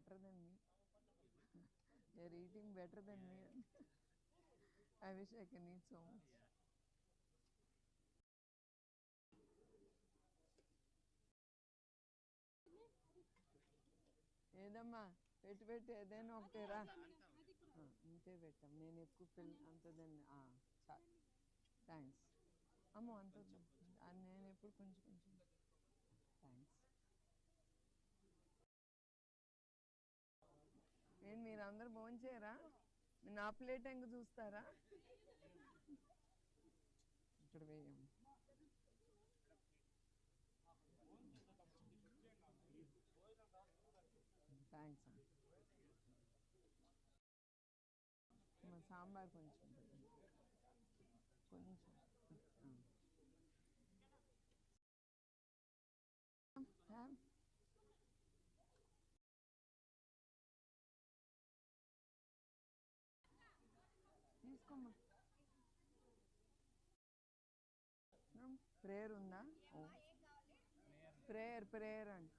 better than me. You're eating better than me. I wish I can eat so much. ఏదమ్మా పెట్టి పెట్టి ఏదైనా ఒకటేరా ఇంతే పెట్టాం నేను ఎక్కువ అంతదండి థ్యాంక్స్ అమ్మో అంత నేను ఎప్పుడు కొంచెం కొంచెం థ్యాంక్స్. ఏంటి మీరు అందరు భోంచేయరా? నా ప్లేట్ ఎంక చూస్తారా? ఇక్కడ వేయము. థ్యాంక్స్ అండి. సాంబార్ కొంచెం కొంచెం తీసుకోమ్మా. ప్రేయర్ ఉందా? ప్రేయర్ అండి.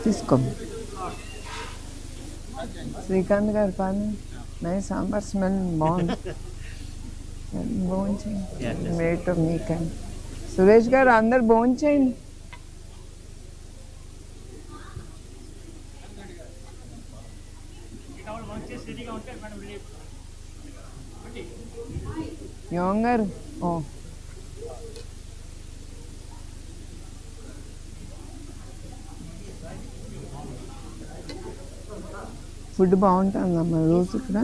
తీసుకో. శ్రీకాంత్ గారు పాని నై సాంబార్ స్మెల్ బాగుంది. భోంచేయండి. వెయిట్ మీకండి. సురేష్ గారు అందరు భోంచేయండి. యోగం గారు ఫుడ్ బాగుంటుందమ్మా రోజు ఇక్కడ.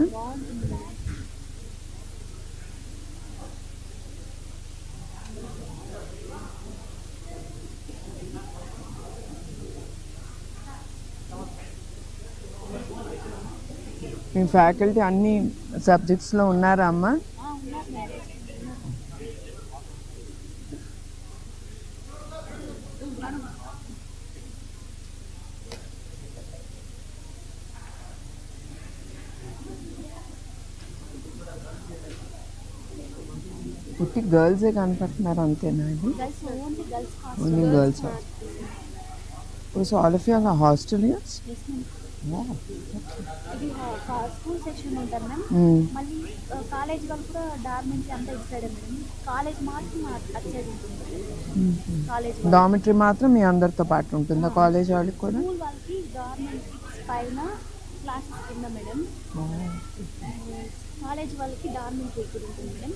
మీ ఫ్యాకల్టీ అన్ని సబ్జెక్ట్స్లో ఉన్నారా అమ్మా? పుట్టి గర్ల్సే కనపడుతున్నారు అంతేనా? ఇది only girls. So all of you are hostellers? ఇది స్కూల్ సెక్షన్ ఉంటారు మ్యామ్. మళ్ళీ కాలేజ్ వాళ్ళు కూడా డార్మెంటరీ అంతా ఇచ్చాడు మేడం. కాలేజ్ మాత్రం అటు సైడ్ ఉంటుంది. కాలేజ్ డార్మెంటరీ మాత్రం మీ అందరితో పాటు ఉంటుందా? కాలేజ్ వాళ్ళకి కూడా? స్కూల్ వాళ్ళకి డార్మెంటరీ పైన క్లాసెస్ కింద మేడం. కాలేజ్ వాళ్ళకి డార్మెంటరీ ఇక్కడ ఉంటుంది మేడం.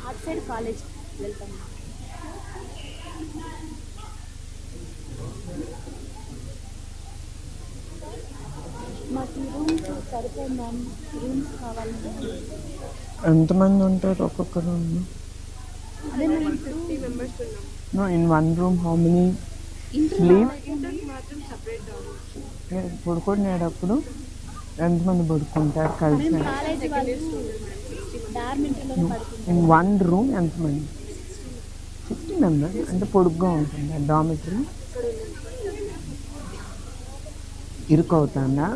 అటు సైడ్ కాలేజ్ వెళ్తాం. మాకు రూమ్స్ సరిపోయి మ్యామ్. రూమ్స్ కావాలంటే ఎంతమంది ఉంటారు ఒక్కొక్క రూమ్? అదే మేము 50 మెంబర్స్ ఉన్నాం. No, in one room how many sleep? పడుకునేటప్పుడు ఎంతమంది పడుకుంటారు కలిసి? ఇన్ వన్ రూమ్ ఎంతమంది? 50 మెంబర్స్. అంటే పొడుగ్గా ఉంటుంది డార్మిటరీ. ఇరుకవుతుందా?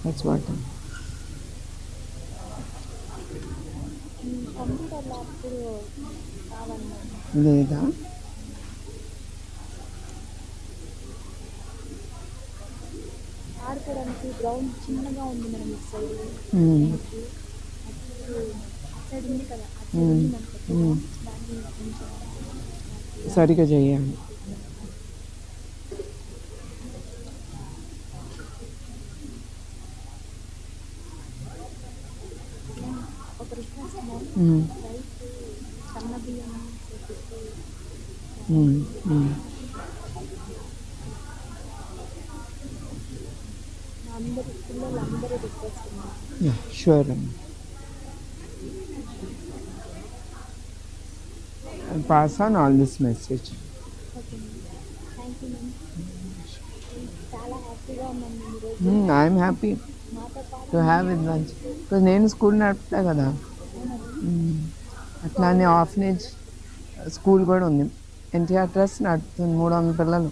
That's what. లేదా? ఆడుకోవడానికి గ్రౌండ్ చిన్నగా ఉంది మేడం. ఇటు సైడ్ సైడ్ ఉంది కదా అటు సైడ్ ఉంది అనుకో దాన్ని కొంచెం సరిగా చేయాలి. ఒక రిక్వెస్ట్ రైస్ సన్న బియ్యం చేపిస్తే అందరు పిల్లలు అందరూ రిక్వెస్ట్ ఉన్నారు. షూర్ అమ్మ. I'll pass on all this message. Okay thank you ma'am. చాలా హ్యాపీగా ఉన్నాను ఈరోజు I'm happy మాతో పాటు to have it lunch. Because నేను స్కూల్ నడుపుతా కదా, అట్లానే ఆఫనేజ్ స్కూల్ కూడా ఉంది. ఎన్టీఆర్ ట్రస్ట్ నడుపుతుంది, 300 పిల్లలు.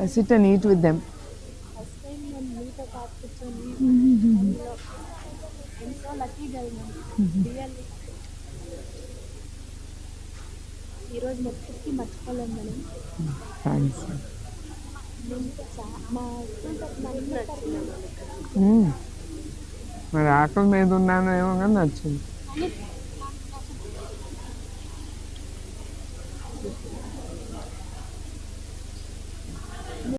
I SIT and eat with them. First time నేను మీతో పాటు కూర్చొని అందులో ఎంతో లక్కీ గర్ల్ మ్యామ్ రియల్లీ. ఈరోజు మొత్తం మర్చిపోలేము మేడం. థ్యాంక్స్. మా హస్బెండ్ తరఫున మరి ఆకలి మీద ఉన్నాను ఏమో కానీ నచ్చింది. కానీ